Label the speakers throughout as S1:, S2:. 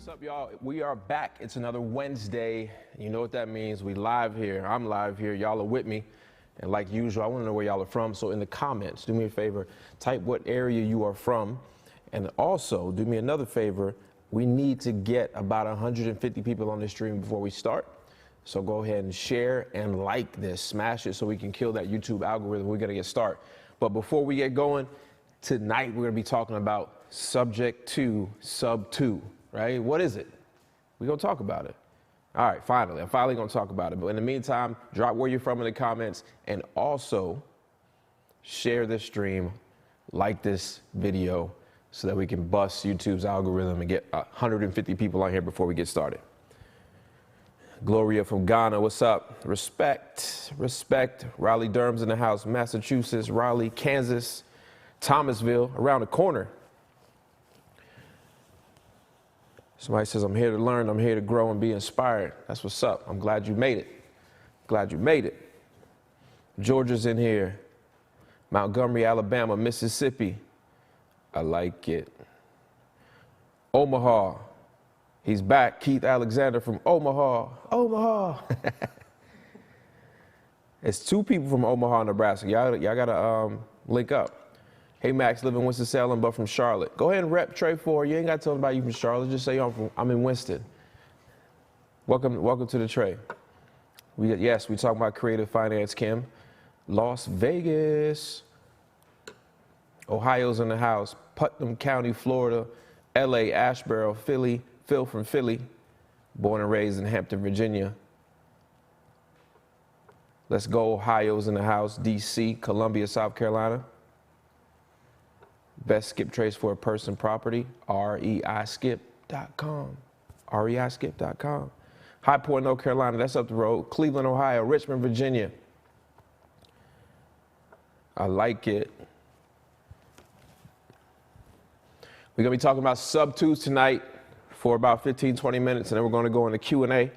S1: What's up, y'all? We are back. It's another Wednesday. You know what that means. We live here. I'm live here. Y'all are with me. And like usual, I want to know where y'all are from. So in the comments, do me a favor, type what area you are from. And also, do me another favor. We need to get about 150 people on this stream before we start. So go ahead and share and like this. Smash it so we can kill that YouTube algorithm. We're going to get started. But before we get going, tonight we're going to be talking about subject to sub 2. Right? What is it? We're going to talk about it. All right, finally. I'm finally going to talk about it. But in the meantime, drop where you're from in the comments and also share this stream, like this video so that we can bust YouTube's algorithm and get 150 people on here before we get started. Gloria from Ghana, what's up? Respect, respect. Raleigh Durham's in the house. Massachusetts, Raleigh, Kansas, Thomasville, around the corner. Somebody says, I'm here to learn, I'm here to grow and be inspired. That's what's up. I'm glad you made it. Glad you made it. Georgia's in here. Montgomery, Alabama, Mississippi. I like it. Omaha. He's back. Keith Alexander from Omaha. Omaha. It's 2 people from Omaha, Nebraska. Y'all got to link up. Hey, Max, live in Winston Salem, but from Charlotte. Go ahead and rep Trey 4. You ain't got to tell anybody you from Charlotte. Just say I'm in Winston. Welcome to the Trey. We talking about creative finance, Kim. Las Vegas. Ohio's in the house. Putnam County, Florida. LA, Asheboro, Philly. Phil from Philly. Born and raised in Hampton, Virginia. Let's go. Ohio's in the house. DC, Columbia, South Carolina. Best skip trace for a person property, REIskip.com. REIskip.com. High Point, North Carolina, that's up the road. Cleveland, Ohio. Richmond, Virginia. I like it. We're going to be talking about sub 2s tonight for about 15, 20 minutes, and then we're going to go into Q&A.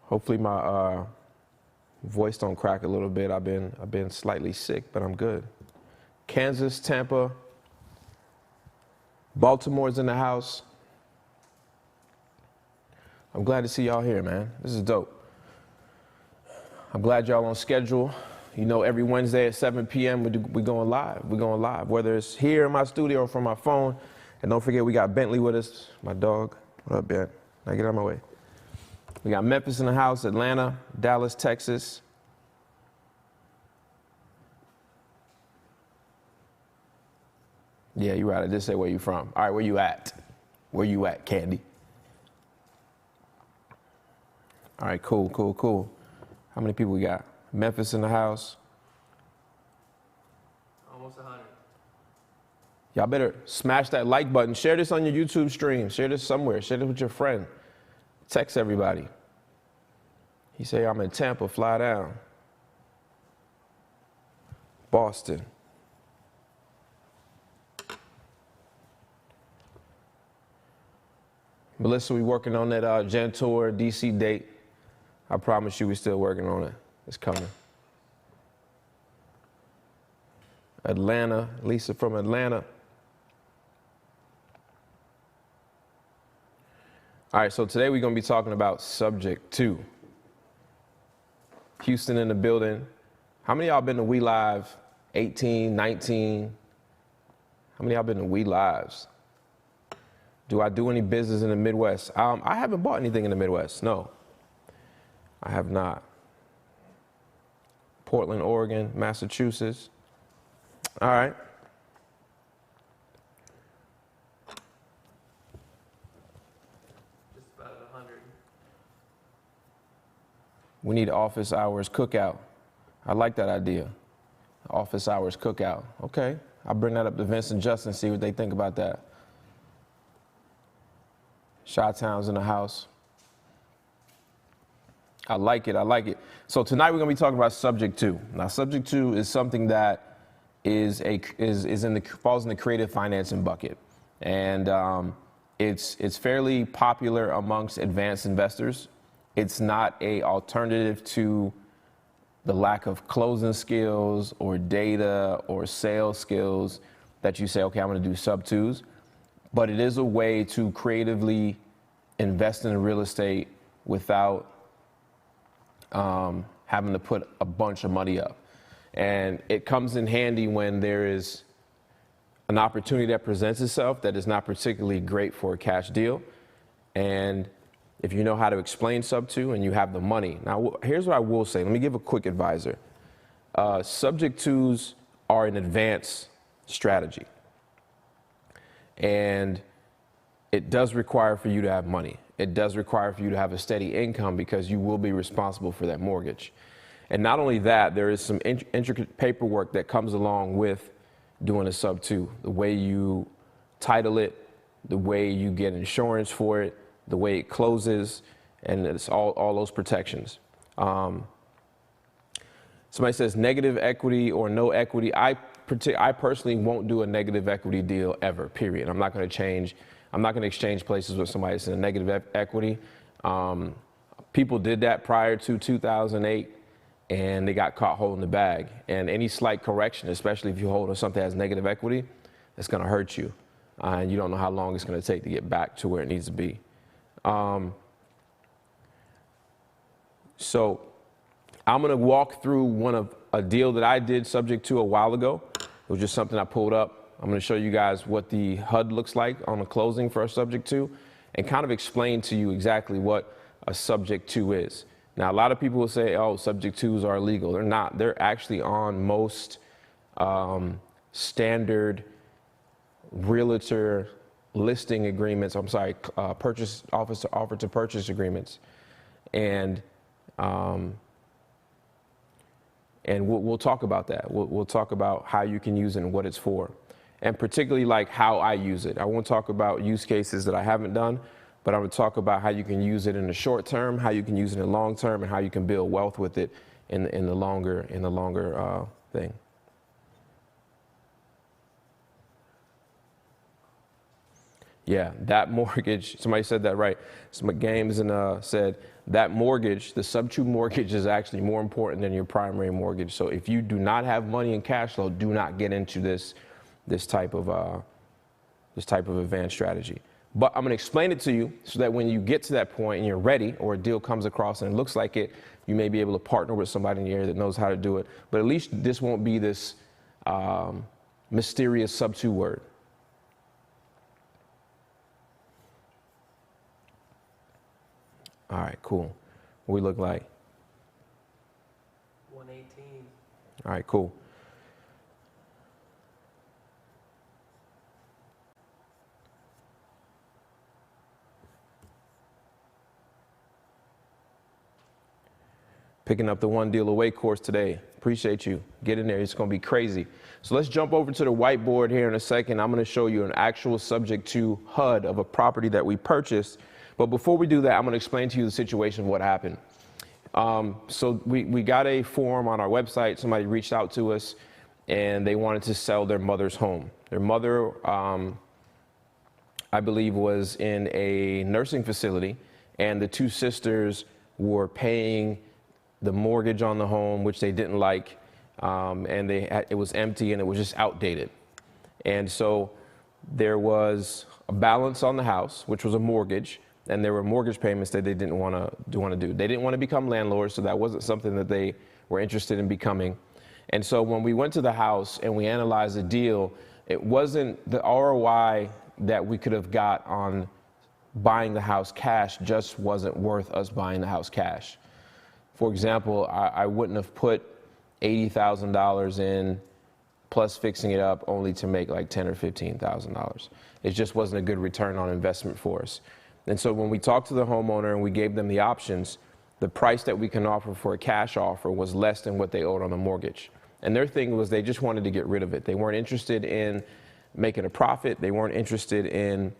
S1: Hopefully my voice don't crack a little bit. I've been slightly sick, but I'm good. Kansas, Tampa, Baltimore's in the house. I'm glad to see y'all here, man. This is dope. I'm glad y'all on schedule. You know, every Wednesday at 7 p.m. we're going live. We're going live, whether it's here in my studio or from my phone. And don't forget, we got Bentley with us, my dog. What up, Ben? Now get out of my way. We got Memphis in the house, Atlanta, Dallas, Texas. Yeah, you're right. I did say where you from. All right, where you at? Where you at, Candy? All right, cool, cool, cool. How many people we got? Memphis in the house.
S2: Almost 100.
S1: Y'all better smash that like button. Share this on your YouTube stream. Share this somewhere. Share this with your friend. Text everybody. He say, I'm in Tampa, fly down. Boston. Melissa, we working on that Gentor DC date. I promise you we're still working on it. It's coming. Atlanta, Lisa from Atlanta. All right, so today we're going to be talking about subject 2. Houston in the building. How many of y'all been to We Live? 18, 19? How many of y'all been to We Lives? Do I do any business in the Midwest? I haven't bought anything in the Midwest. No, I have not. Portland, Oregon, Massachusetts. All right. We need office hours cookout. I like that idea. Office hours cookout. Okay. I'll bring that up to Vince and Justin, see what they think about that. Chi-Town's in the house. I like it. I like it. So tonight we're going to be talking about subject 2. Now, subject 2 is something that falls in the creative financing bucket. And it's fairly popular amongst advanced investors. It's not an alternative to the lack of closing skills or data or sales skills that you say, okay, I'm going to do sub twos. But it is a way to creatively invest in real estate without having to put a bunch of money up. And it comes in handy when there is an opportunity that presents itself that is not particularly great for a cash deal. And if you know how to explain sub two and you have the money. Now, here's what I will say. Let me give a quick advisor. Subject twos are an advanced strategy. And it does require for you to have money. It does require for you to have a steady income because you will be responsible for that mortgage. And not only that, there is some intricate paperwork that comes along with doing a sub two. The way you title it, the way you get insurance for it, the way it closes, and it's all those protections. Somebody says negative equity or no equity. I personally won't do a negative equity deal ever, period. I'm not going to exchange places with somebody that's in a negative equity. People did that prior to 2008, and they got caught holding the bag. And any slight correction, especially if you hold on something that has negative equity, it's going to hurt you. And you don't know how long it's going to take to get back to where it needs to be. So I'm going to walk through a deal that I did subject to a while ago. It was just something I pulled up. I'm going to show you guys what the HUD looks like on a closing for a subject to and kind of explain to you exactly what a subject to is. Now, a lot of people will say, oh, subject twos are illegal. They're not. They're actually on most standard realtor listing agreements. I'm sorry, purchase office to offer to purchase agreements. And we'll talk about that. We'll talk about how you can use it and what it's for. And particularly like how I use it. I won't talk about use cases that I haven't done, but I'm going to talk about how you can use it in the short term, how you can use it in the long term, and how you can build wealth with it in the longer thing. Yeah, that mortgage, somebody said that right. Some games and said that mortgage, the sub-2 mortgage is actually more important than your primary mortgage. So if you do not have money in cash flow, do not get into this type of advanced strategy. But I'm going to explain it to you so that when you get to that point and you're ready, or a deal comes across and it looks like it, you may be able to partner with somebody in the area that knows how to do it. But at least this won't be this mysterious sub-2 word. All right, cool. What we look like?
S2: 118.
S1: All right, cool. Picking up the One Deal Away course today. Appreciate you. Get in there. It's going to be crazy. So let's jump over to the whiteboard here in a second. I'm going to show you an actual subject to HUD of a property that we purchased. But before we do that, I'm going to explain to you the situation of what happened. So we got a form on our website. Somebody reached out to us, and they wanted to sell their mother's home. Their mother, I believe, was in a nursing facility, and the two sisters were paying the mortgage on the home, which they didn't like, and it was empty and it was just outdated. And so there was a balance on the house, which was a mortgage, and there were mortgage payments that they didn't want to do. They didn't want to become landlords, so that wasn't something that they were interested in becoming. And so when we went to the house and we analyzed the deal, it wasn't the ROI that we could have got on buying the house cash just wasn't worth us buying the house cash. For example, I wouldn't have put $80,000 in plus fixing it up only to make like $10,000 or $15,000. It just wasn't a good return on investment for us. And so when we talked to the homeowner and we gave them the options, the price that we can offer for a cash offer was less than what they owed on the mortgage. And their thing was they just wanted to get rid of it. They weren't interested in making a profit. They weren't interested in,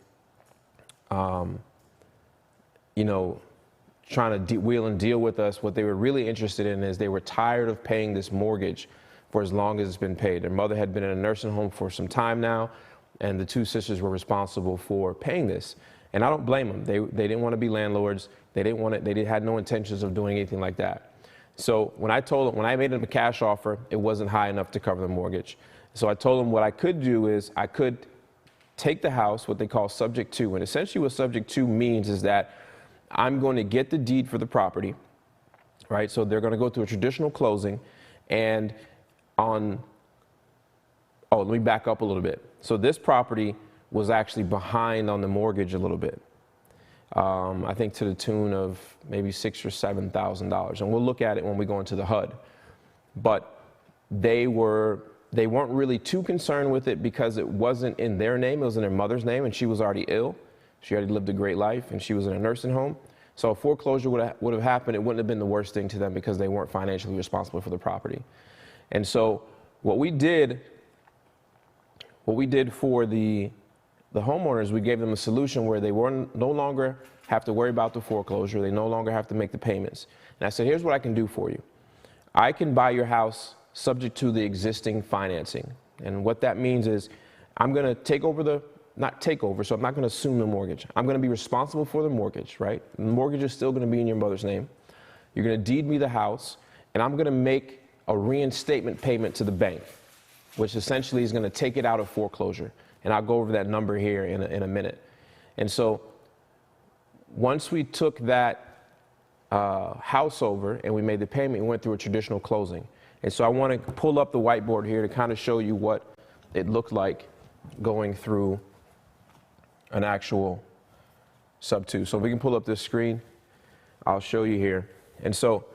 S1: trying to wheel and deal with us. What they were really interested in is they were tired of paying this mortgage for as long as it's been paid. Their mother had been in a nursing home for some time now, and the two sisters were responsible for paying this. And I don't blame them. They didn't want to be landlords. They had no intentions of doing anything like that. So when I made him a cash offer, it wasn't high enough to cover the mortgage. So I told him what I could do is I could take the house, what they call subject to. And essentially what subject to means is that I'm going to get the deed for the property, right? So they're going to go through a traditional closing, and let me back up a little bit. So this property was actually behind on the mortgage a little bit. I think to the tune of maybe $6,000 or $7,000. And we'll look at it when we go into the HUD. But they weren't really too concerned with it because it wasn't in their name, it was in their mother's name, and she was already ill. She already lived a great life, and she was in a nursing home. So a foreclosure would have happened. It wouldn't have been the worst thing to them because they weren't financially responsible for the property. And so what we did for the homeowners, we gave them a solution where they no longer have to worry about the foreclosure. They no longer have to make the payments. And I said, here's what I can do for you. I can buy your house subject to the existing financing. And what that means is I'm going to take over so I'm not going to assume the mortgage. I'm going to be responsible for the mortgage, right? The mortgage is still going to be in your mother's name. You're going to deed me the house, and I'm going to make a reinstatement payment to the bank, which essentially is going to take it out of foreclosure. And I'll go over that number here in a minute. And so once we took that house over and we made the payment, we went through a traditional closing. And so I want to pull up the whiteboard here to kind of show you what it looked like going through an actual sub-2. So if we can pull up this screen, I'll show you here. And so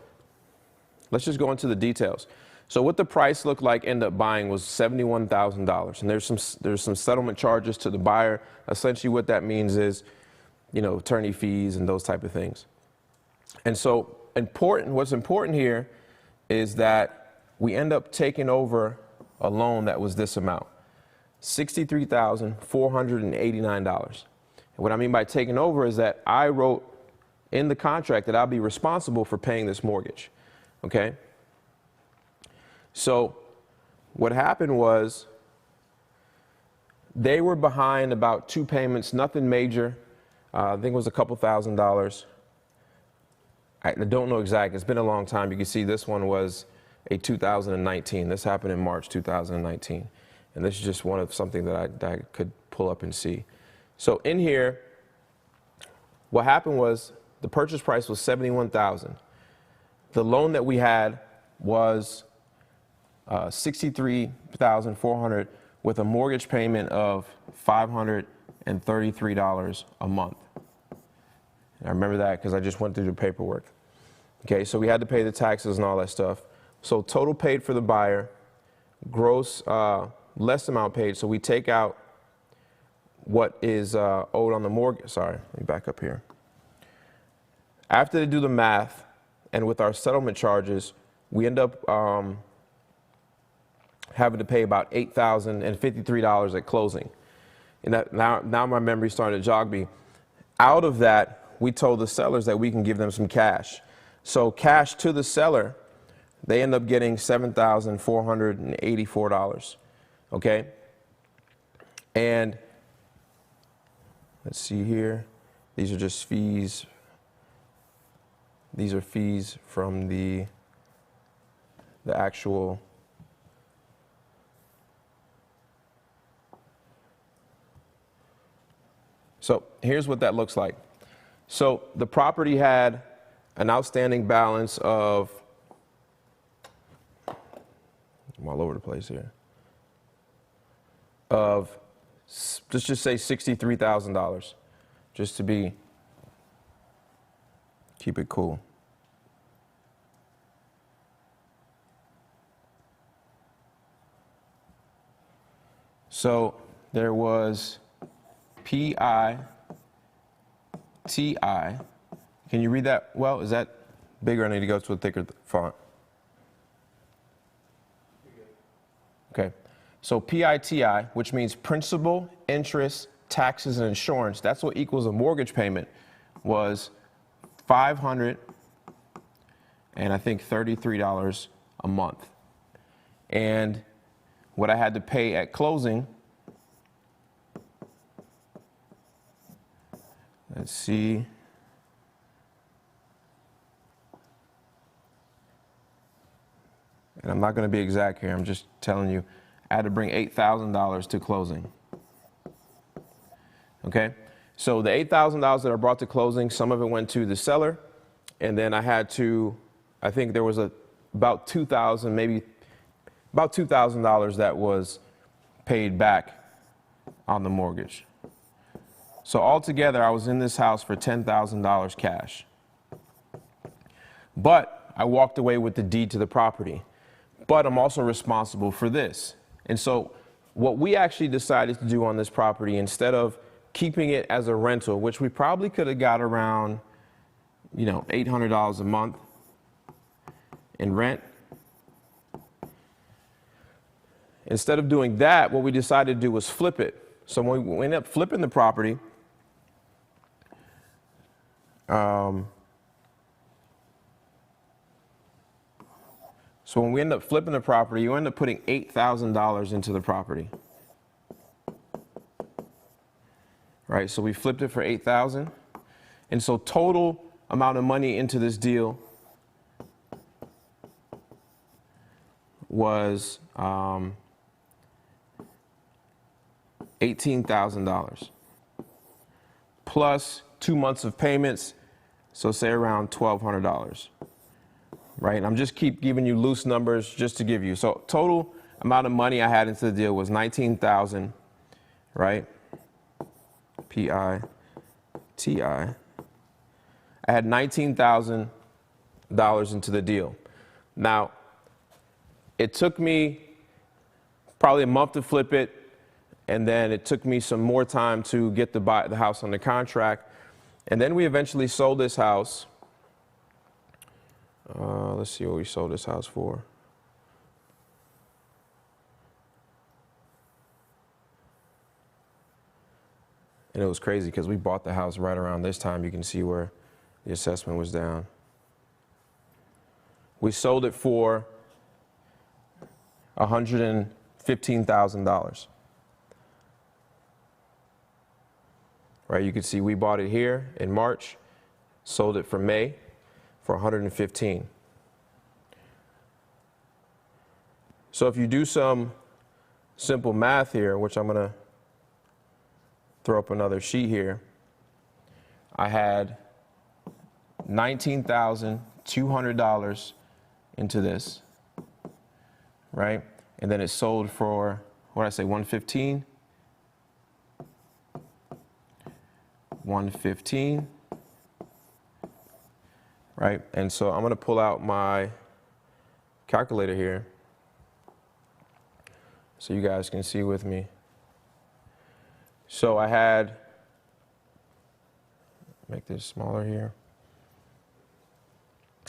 S1: let's just go into the details. So what the price looked like ended up buying was $71,000. And there's some settlement charges to the buyer. Essentially what that means is, attorney fees and those type of things. And so what's important here is that we end up taking over a loan that was this amount, $63,489. And what I mean by taking over is that I wrote in the contract that I'll be responsible for paying this mortgage, okay? So what happened was they were behind about 2 payments, nothing major. I think it was a couple $1,000s. I don't know exactly. It's been a long time. You can see this one was a 2019. This happened in March 2019. And this is just one of something that I could pull up and see. So in here, what happened was the purchase price was $71,000. The loan that we had was $63,400 with a mortgage payment of $533 a month. And I remember that because I just went through the paperwork. Okay, so we had to pay the taxes and all that stuff. So total paid for the buyer, gross less amount paid. So we take out what is owed on the mortgage. Sorry, let me back up here. After they do the math and with our settlement charges, we end up having to pay about $8,053 at closing. And that, now my memory's starting to jog me. Out of that, we told the sellers that we can give them some cash. So cash to the seller, they end up getting $7,484, okay? And let's see here. These are just fees. These are fees from the actual So here's what that looks like. So the property had an outstanding balance of, I'm all over the place here, of, let's just say $63,000, just to keep it cool. So there was PITI. Can you read that well? Is that bigger? I need to go to a thicker font. Okay. So PITI, which means principal, interest, taxes, and insurance, that's what equals a mortgage payment, was $500 and I think $33 a month. And what I had to pay at closing, let's see, and I'm not going to be exact here, I'm just telling you, I had to bring $8,000 to closing. Okay? So the $8,000 that I brought to closing, some of it went to the seller, and then I had to, I think there was about $2,000, maybe about $2,000 that was paid back on the mortgage. So altogether, I was in this house for $10,000 cash. But I walked away with the deed to the property. But I'm also responsible for this. And so what we actually decided to do on this property, instead of keeping it as a rental, which we probably could have got around, you know, $800 a month in rent. Instead of doing that, what we decided to do was flip it. So when we ended up flipping the property, so when we end up flipping the property, you end up putting $8,000 into the property. Right, so we flipped it for $8,000. And so total amount of money into this deal was $18,000 plus 2 months of payments, so say around $1,200. Right, and I'm just keep giving you loose numbers just to give you. So total amount of money I had into the deal was $19,000, right? P-I-T-I. I had $19,000 into the deal. Now, it took me probably a month to flip it, and then it took me some more time to get the house under contract. And then we eventually sold this house. Let's see what we sold this house for. And it was crazy because we bought the house right around this time. You can see where the assessment was down. We sold it for $115,000. Right, you can see we bought it here in March, sold it for May for $115,000. So if you do some simple math here, which I'm going to throw up another sheet here, I had $19,200 into this, right? And then it sold for, what did I say, $115,000? $115,000, right? And so I'm going to pull out my calculator here so you guys can see with me. So I had, make this smaller here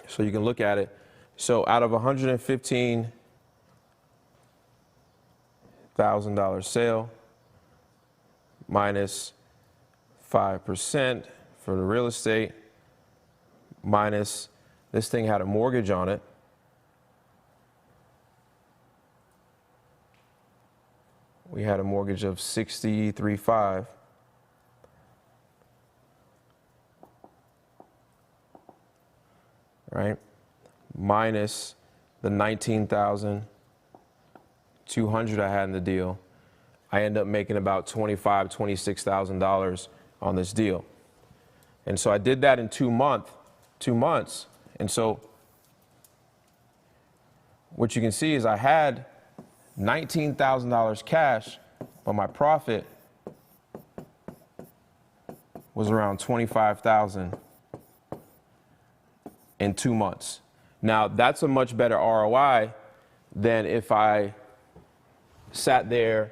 S1: so you can look at it. So out of $115,000 sale minus 5% for the real estate minus this thing had a mortgage on it. We had a mortgage of $63,500. Right? Minus the $19,200 I had in the deal. I end up making about $25,000, $26,000 on this deal. And so I did that in 2 months. And so what you can see is I had $19,000 cash, but my profit was around $25,000 in 2 months. Now, that's a much better ROI than if I sat there.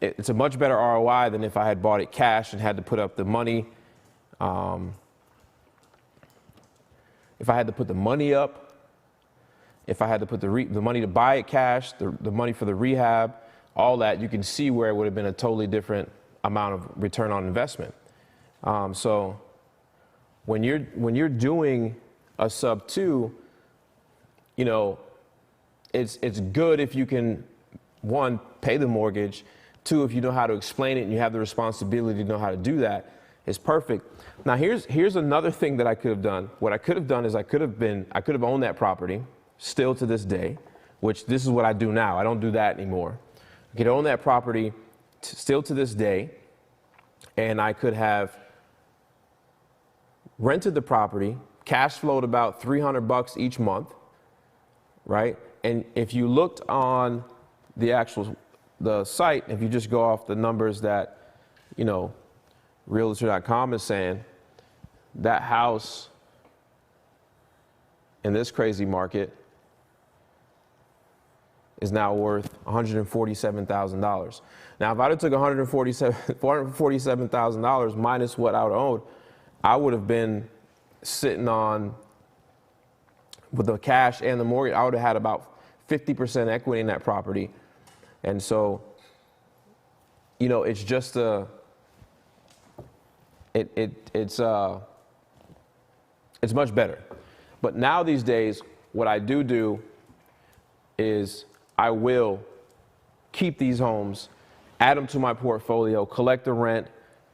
S1: It's a much better ROI than if I had bought it cash and had to put up the money. If I had to put the money up, if I had to put the money to buy it cash, the money for the rehab, all that, you can see where it would have been a totally different amount of return on investment. So when you're doing a sub 2, you know, it's good if you can, 1, pay the mortgage, 2, if you know how to explain it and you have the responsibility to know how to do that, it's perfect. Now here's another thing that I could have done. What I could have done is I could have owned that property still to this day, which this is what I do now. I don't do that anymore. I could own that property still to this day, and I could have rented the property, cash flowed about $300 each month, right? And if you looked on the site, if you just go off the numbers that, you know, Realtor.com is saying, that house in this crazy market is now worth $147,000. Now, if I'd have took $447,000 minus what I would own, I would have been sitting on, with the cash and the mortgage, I would have had about 50% equity in that property. And so, you know, it's just it's much better. But now these days, what I do is I will keep these homes, add them to my portfolio, collect the rent,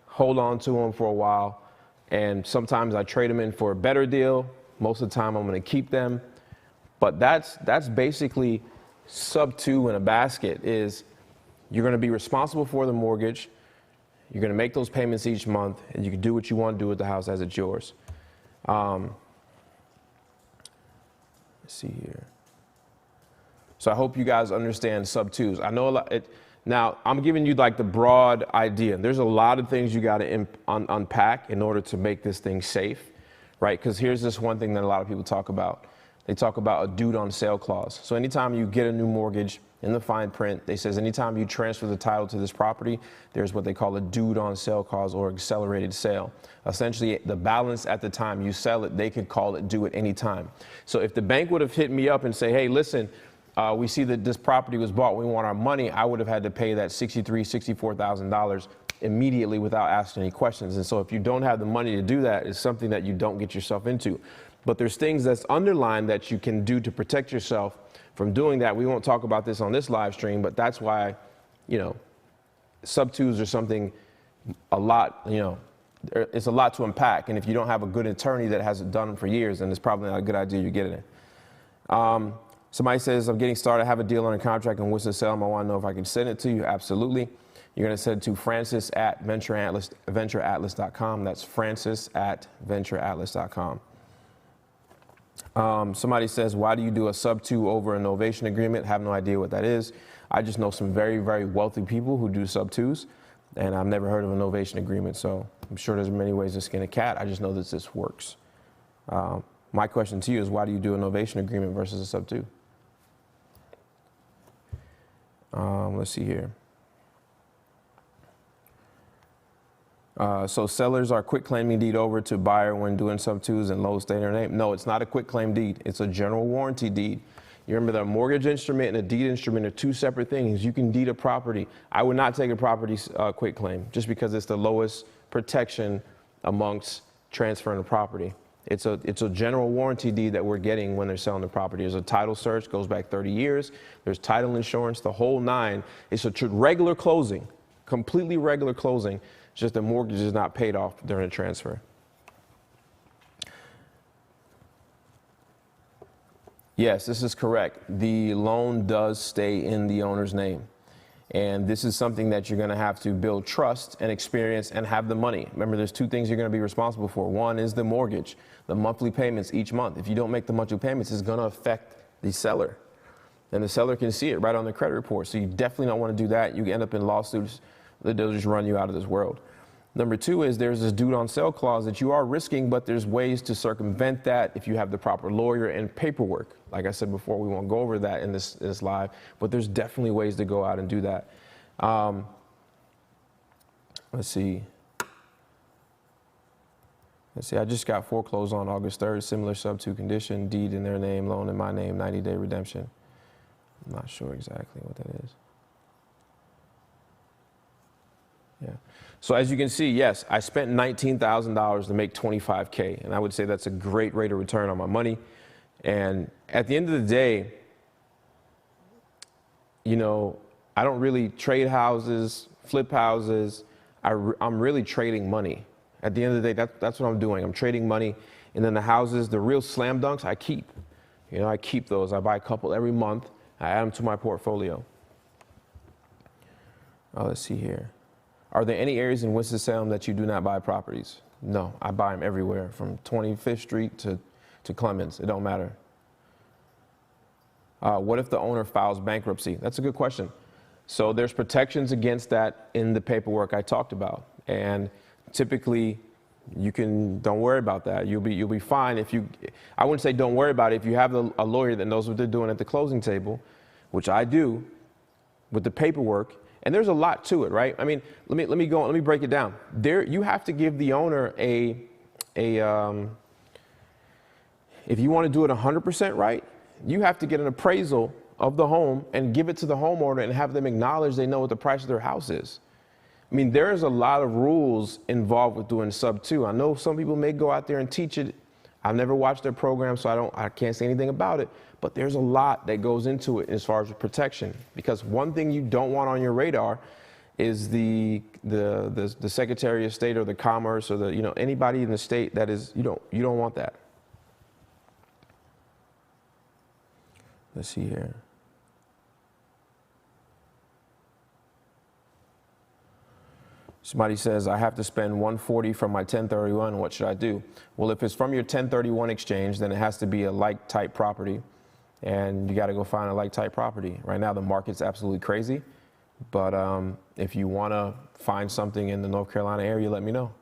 S1: hold on to them for a while, and sometimes I trade them in for a better deal. Most of the time I'm going to keep them. But that's basically sub 2 in a basket. Is you're going to be responsible for the mortgage, you're going to make those payments each month, and you can do what you want to do with the house as it's yours. Let's see here. So I hope you guys understand sub 2s. I know a lot. Now, I'm giving you like the broad idea. There's a lot of things you got to unpack in order to make this thing safe, right? Because here's this one thing that a lot of people talk about. They talk about a dude on sale clause. So anytime you get a new mortgage, in the fine print, they says anytime you transfer the title to this property, there's what they call a dude on sale clause or accelerated sale. Essentially, the balance at the time you sell it, they could call it due at any time. So if the bank would have hit me up and say, hey, listen, we see that this property was bought, we want our money, I would have had to pay that $63,000, $64,000 immediately without asking any questions. And so if you don't have the money to do that, it's something that you don't get yourself into. But there's things that's underlined that you can do to protect yourself from doing that. We won't talk about this on this live stream, but that's why, you know, sub 2s are something a lot, you know, it's a lot to unpack. And if you don't have a good attorney that hasn't done them for years, then it's probably not a good idea you get it in. Somebody says, I'm getting started, I have a deal under contract in Winston Salem. I want to know if I can send it to you. Absolutely. You're going to send it to francis@ventureatlas.com. That's francis@ventureatlas.com. Somebody says, why do you do a sub 2 over a novation agreement? Have no idea what that is. I just know some very, very wealthy people who do sub 2s, and I've never heard of a novation agreement. So I'm sure there's many ways to skin a cat. I just know that this works. My question to you is, why do you do a novation agreement versus a sub 2? Let's see here. So sellers are quit claiming deed over to buyer when doing sub 2s and low state their name. No, it's not a quit claim deed. It's a general warranty deed. You remember the mortgage instrument and a deed instrument are two separate things. You can deed a property. I would not take a property quit claim just because it's the lowest protection amongst transferring a property. It's a general warranty deed that we're getting when they're selling the property. There's a title search, goes back 30 years. There's title insurance, the whole nine. It's a regular closing, completely regular closing. It's just the mortgage is not paid off during a transfer. Yes, this is correct. The loan does stay in the owner's name. And this is something that you're going to have to build trust and experience and have the money. Remember, there's two things you're going to be responsible for. One is the mortgage, the monthly payments each month. If you don't make the monthly payments, it's going to affect the seller. And the seller can see it right on the credit report. So you definitely don't want to do that. You end up in lawsuits that they'll just run you out of this world. Number two is there's this dude on sale clause that you are risking, but there's ways to circumvent that if you have the proper lawyer and paperwork. Like I said before, we won't go over that in this live, but there's definitely ways to go out and do that. Let's see. I just got foreclosed on August 3rd, similar sub 2 condition, deed in their name, loan in my name, 90-day redemption. I'm not sure exactly what that is. Yeah. So as you can see, yes, I spent $19,000 to make $25K, and I would say that's a great rate of return on my money. And at the end of the day, you know, I don't really trade houses, flip houses. I'm really trading money. At the end of the day, that's what I'm doing. I'm trading money, and then the houses, the real slam dunks, I keep. You know, I keep those. I buy a couple every month, I add them to my portfolio. Let's see here. Are there any areas in Winston-Salem that you do not buy properties? No, I buy them everywhere, from 25th Street to Clemens. It don't matter. What if the owner files bankruptcy? That's a good question. So there's protections against that in the paperwork I talked about. And typically, don't worry about that. You'll be fine if I wouldn't say don't worry about it. If you have a lawyer that knows what they're doing at the closing table, which I do, with the paperwork, and there's a lot to it, right? I mean, let me break it down. You have to give the owner if you want to do it 100% right, you have to get an appraisal of the home and give it to the homeowner and have them acknowledge they know what the price of their house is. I mean, there's a lot of rules involved with doing sub 2. I know some people may go out there and teach it. I've never watched their program, so I can't say anything about it. But there's a lot that goes into it as far as protection. Because one thing you don't want on your radar is the Secretary of State or the Commerce or anybody in the state that is you don't want that. Let's see here. Somebody says, I have to spend $140 from my 1031. What should I do? Well, if it's from your 1031 exchange, then it has to be a like type property. And you got to go find a like type property. Right now, the market's absolutely crazy. But if you want to find something in the North Carolina area, let me know.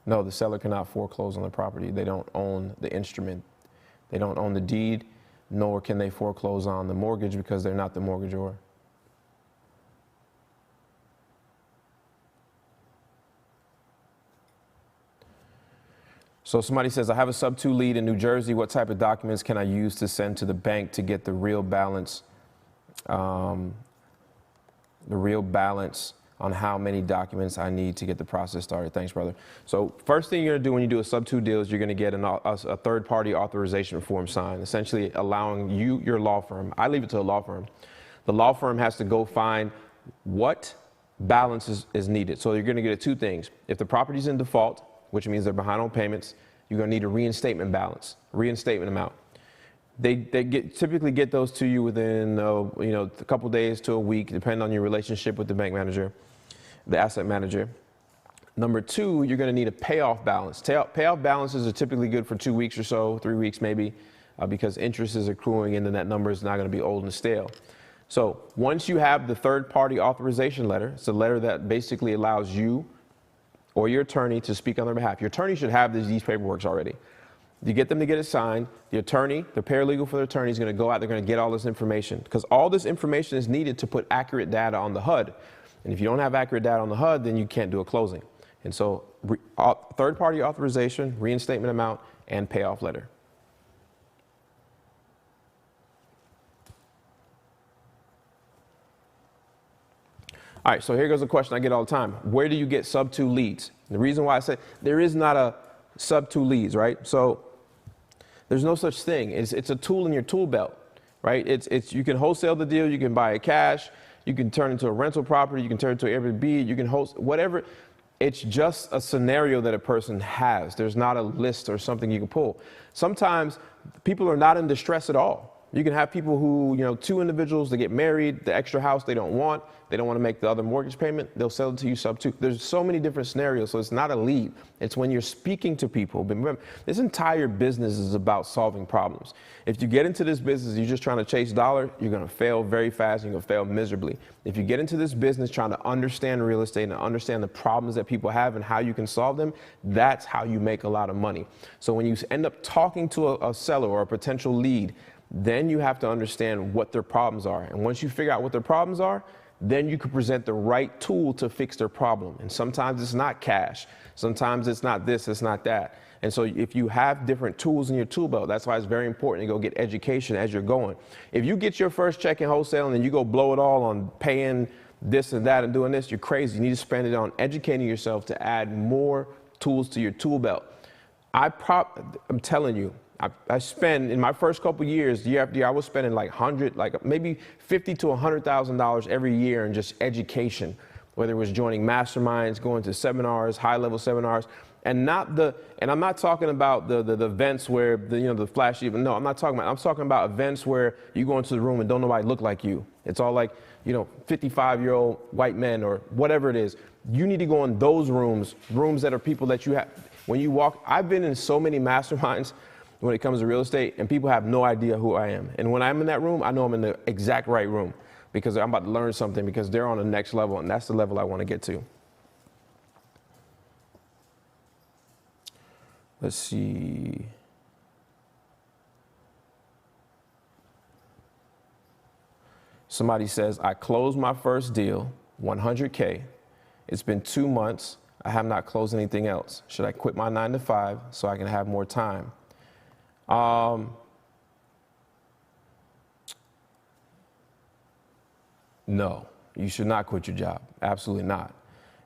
S1: No, the seller cannot foreclose on the property. They don't own the instrument. They don't own the deed, nor can they foreclose on the mortgage because they're not the mortgagor. So somebody says, I have a sub 2 lead in New Jersey. What type of documents can I use to send to the bank to get the real balance on how many documents I need to get the process started? Thanks, brother. So first thing you're going to do when you do a sub 2 deal is you're going to get a third-party authorization form signed, essentially allowing your law firm. I leave it to a law firm. The law firm has to go find what balance is needed. So you're going to get two things. If the property's in default, which means they're behind on payments, you're going to need a reinstatement balance, reinstatement amount. They typically get those to you within a couple days to a week, depending on your relationship with the bank manager, the asset manager. Number two, you're going to need a payoff balance. Payoff balances are typically good for 2 weeks or so, 3 weeks maybe, because interest is accruing and then that number is not going to be old and stale. So once you have the third-party authorization letter, it's a letter that basically allows you or your attorney to speak on their behalf. Your attorney should have these paperworks already. You get them to get it signed. The attorney, the paralegal for the attorney is going to go out. They're going to get all this information because all this information is needed to put accurate data on the HUD. And if you don't have accurate data on the HUD, then you can't do a closing. And so third-party authorization, reinstatement amount, and payoff letter. All right, so here goes a question I get all the time. Where do you get sub 2 leads? The reason why I say there is not a sub 2 leads, right? So there's no such thing. It's a tool in your tool belt, right? You can wholesale the deal, you can buy it cash, you can turn it into a rental property, you can turn it into an Airbnb, you can host whatever. It's just a scenario that a person has. There's not a list or something you can pull. Sometimes people are not in distress at all. You can have people who, two individuals that get married, the extra house they don't want to make the other mortgage payment, they'll sell it to you sub 2. There's so many different scenarios, so it's not a lead. It's when you're speaking to people. But remember, this entire business is about solving problems. If you get into this business, you're just trying to chase dollar, you're going to fail very fast, and you're going to fail miserably. If you get into this business trying to understand real estate and understand the problems that people have and how you can solve them, that's how you make a lot of money. So when you end up talking to a seller or a potential lead, then you have to understand what their problems are. And once you figure out what their problems are, then you can present the right tool to fix their problem. And sometimes it's not cash. Sometimes it's not this, it's not that. And so if you have different tools in your tool belt, that's why it's very important to go get education as you're going. If you get your first check in wholesale and then you go blow it all on paying this and that and doing this, you're crazy. You need to spend it on educating yourself to add more tools to your tool belt. I'm telling you, I spend in my first couple years, year after year, I was spending like maybe $50,000 to $100,000 every year in just education, whether it was joining masterminds, going to seminars, high-level seminars. And I'm not talking about the events where the flashy, no, I'm talking about events where you go into the room and don't nobody look like you. It's all like, 55-year-old white men or whatever it is. You need to go in those rooms that are people that you have. When you walk, I've been in so many masterminds when it comes to real estate, and people have no idea who I am. And when I'm in that room, I know I'm in the exact right room because I'm about to learn something because they're on the next level, and that's the level I want to get to. Let's see. Somebody says, I closed my first deal, 100K. It's been 2 months. I have not closed anything else. Should I quit my 9 to 5 so I can have more time? No, you should not quit your job. Absolutely not.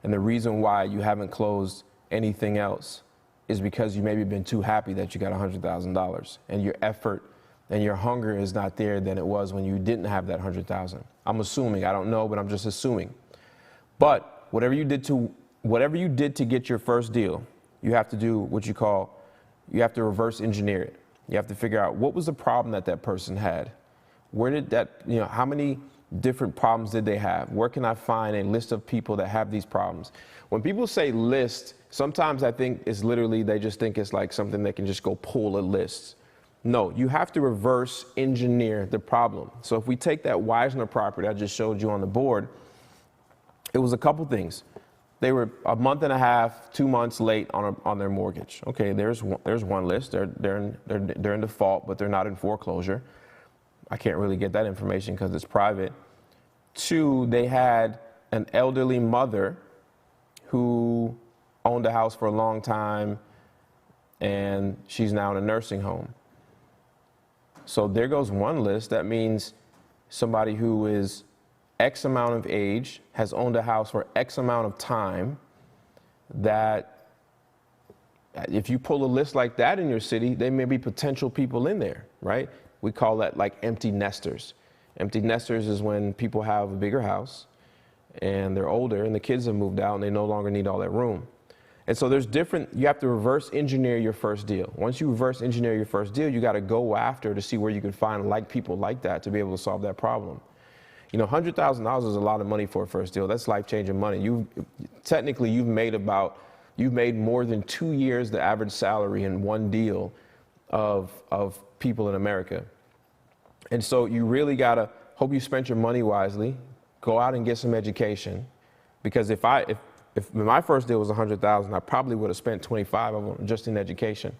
S1: And the reason why you haven't closed anything else is because you maybe been too happy that you got $100,000 and your effort and your hunger is not there than it was when you didn't have that 100,000. I'm assuming, I don't know, but I'm just assuming. But whatever you did to get your first deal, you have to do you have to reverse engineer it. You have to figure out what was the problem that person had. Where did how many different problems did they have? Where can I find a list of people that have these problems? When people say list, sometimes I think it's literally, they just think it's like something they can just go pull a list. No, you have to reverse engineer the problem. So if we take that Wisner property I just showed you on the board, it was a couple things. They were a month and a half, 2 months late on their mortgage. Okay, there's one list. They're in default, but they're not in foreclosure. I can't really get that information because it's private. 2, they had an elderly mother who owned a house for a long time, and she's now in a nursing home. So there goes one list. That means somebody who is X amount of age, has owned a house for X amount of time, that if you pull a list like that in your city, there may be potential people in there, right? We call that like empty nesters. Empty nesters is when people have a bigger house and they're older and the kids have moved out and they no longer need all that room. And so you have to reverse engineer your first deal. Once you reverse engineer your first deal, you got to go after to see where you can find people like that to be able to solve that problem. $100,000 is a lot of money for a first deal. That's life-changing money. You've made more than 2 years the average salary in one deal of people in America. And so you really gotta hope you spent your money wisely, go out and get some education, because if my first deal was $100,000, I probably would have spent 25 of them just in education.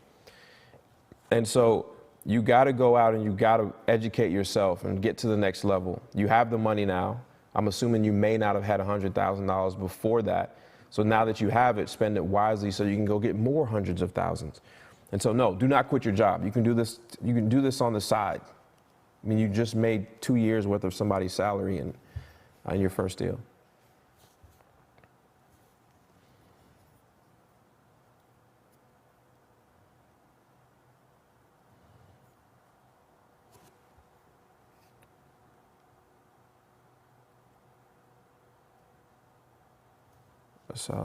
S1: And so you got to go out and you got to educate yourself and get to the next level. You have the money now. I'm assuming you may not have had $100,000 before that. So now that you have it, spend it wisely so you can go get more hundreds of thousands. And so no, do not quit your job. You can do this. You can do this on the side. I mean, you just made 2 years worth of somebody's salary in your first deal.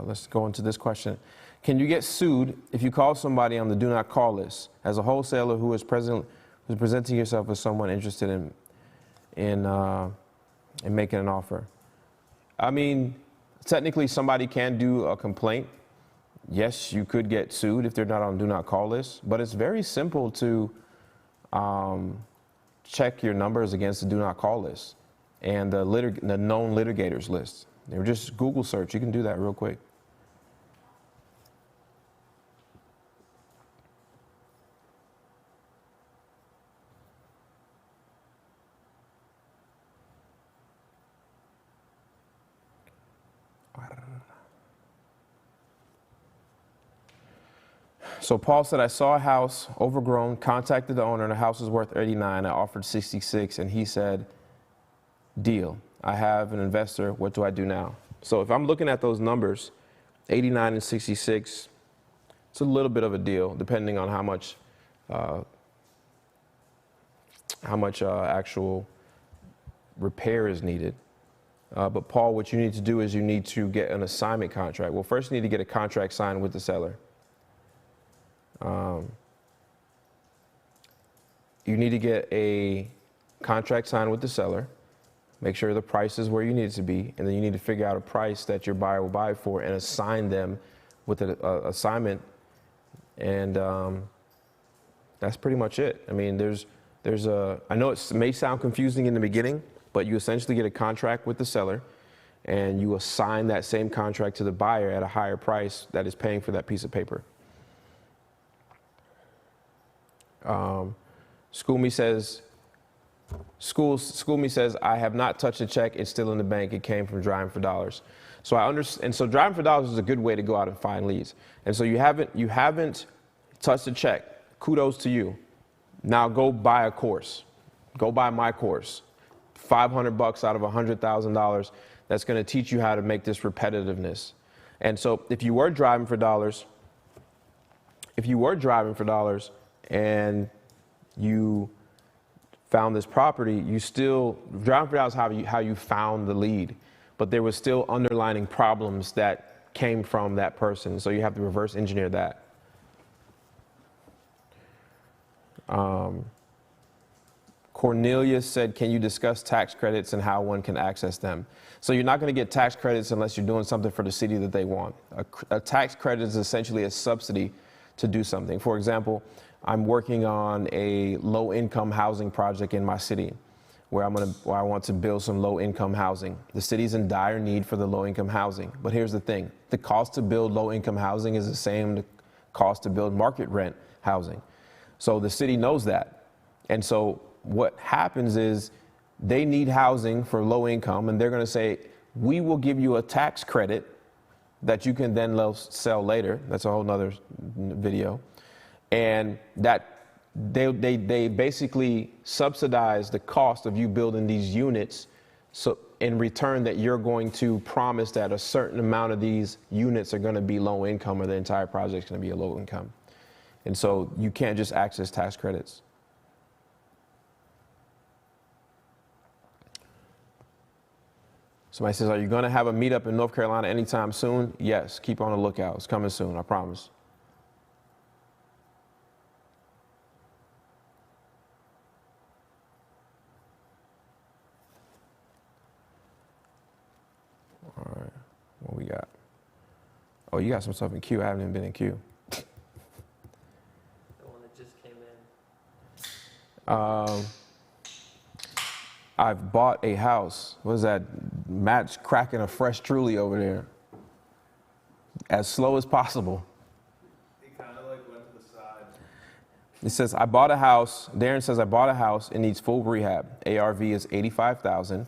S1: Let's go into this question. Can you get sued if you call somebody on the do not call list as a wholesaler who's presenting yourself as someone interested in making an offer? I mean, technically somebody can do a complaint. Yes, you could get sued if they're not on do not call list, but it's very simple to check your numbers against the do not call list and the known litigators list. They were just Google search. You can do that real quick. So Paul said, I saw a house overgrown, contacted the owner, and the house was worth 89. I offered 66, and he said, deal. I have an investor. What do I do now? So if I'm looking at those numbers, 89 and 66, it's a little bit of a deal, depending on how much actual repair is needed. But Paul, what you need to do is you need to get an assignment contract. Well, first you need to get a contract signed with the seller. You need to get a contract signed with the seller. Make sure the price is where you need it to be, and then you need to figure out a price that your buyer will buy for and assign them with an assignment. And that's pretty much it. I mean, I know it may sound confusing in the beginning, but you essentially get a contract with the seller, and you assign that same contract to the buyer at a higher price that is paying for that piece of paper. School Me says, I have not touched a check. It's still in the bank. It came from Driving for Dollars. So I understand. And so Driving for Dollars is a good way to go out and find leads. And so you haven't touched a check. Kudos to you. Now go buy a course. Go buy my course. $500 out of $100,000. That's going to teach you how to make this repetitiveness. And so if you were driving for dollars, and you found this property, you still, driving for dollars how you found the lead, but there was still underlying problems that came from that person. So you have to reverse engineer that. Cornelius said, can you discuss tax credits and how one can access them? So you're not going to get tax credits unless you're doing something for the city that they want. A tax credit is essentially a subsidy to do something. For example, I'm working on a low-income housing project in my city where I want to build some low-income housing. The city's in dire need for the low-income housing. But here's the thing. The cost to build low-income housing is the same cost to build market rent housing. So the city knows that. And so what happens is they need housing for low income, and they're going to say, we will give you a tax credit that you can then sell later. That's a whole nother video. And that they basically subsidize the cost of you building these units. So in return that you're going to promise that a certain amount of these units are going to be low income, or the entire project is going to be a low income. And so you can't just access tax credits. Somebody says, are you going to have a meetup in North Carolina anytime soon? Yes, keep on the lookout. It's coming soon, I promise. All right, what we got? Oh, you got some stuff in queue. I haven't even been in queue.
S2: The one that just came in.
S1: I've bought a house. What is that? Matt's cracking a fresh Truly over there. As slow as possible.
S3: He kind of like went to the side.
S1: It says, I bought a house. Darren says, I bought a house. It needs full rehab. ARV is $85,000.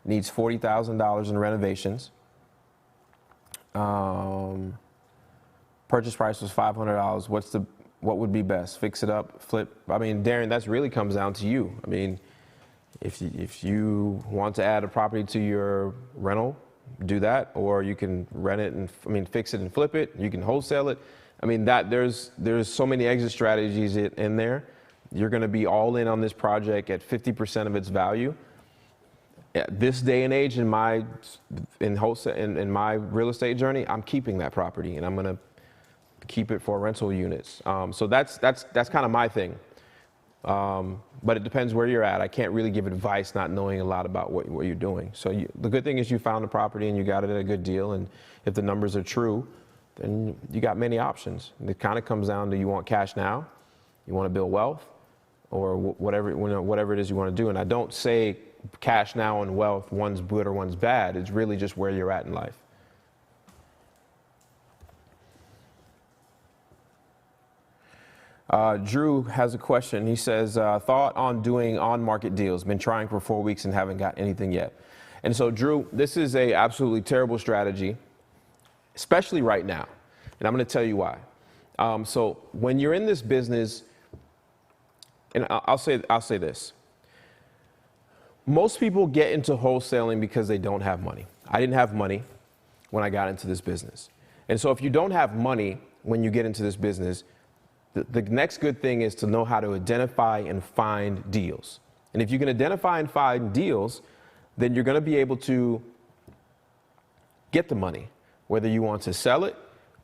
S1: Needs $40,000 in renovations. Purchase price was $500. What would be best? Fix it up, flip? I mean, Darren, that really comes down to you. I mean, if you want to add a property to your rental, do that, or you can rent it and fix it and flip it. You can wholesale it. I mean, there's so many exit strategies in there. You're going to be all in on this project at 50% of its value. At this day and age in my real estate journey, I'm keeping that property and I'm going to keep it for rental units. So that's kind of my thing. But it depends where you're at. I can't really give advice not knowing a lot about what you're doing. So the good thing is you found a property and you got it at a good deal. And if the numbers are true, then you got many options. And it kind of comes down to, you want cash now, you want to build wealth, or whatever it is you want to do. And I don't say cash now and wealth, one's good or one's bad. It's really just where you're at in life. Drew has a question. He says, thought on doing on-market deals. Been trying for 4 weeks and haven't got anything yet. And so, Drew, this is a absolutely terrible strategy, especially right now. And I'm going to tell you why. So when you're in this business, and I'll say this. Most people get into wholesaling because they don't have money. I didn't have money when I got into this business. And so if you don't have money when you get into this business, the next good thing is to know how to identify and find deals. And if you can identify and find deals, then you're going to be able to get the money, whether you want to sell it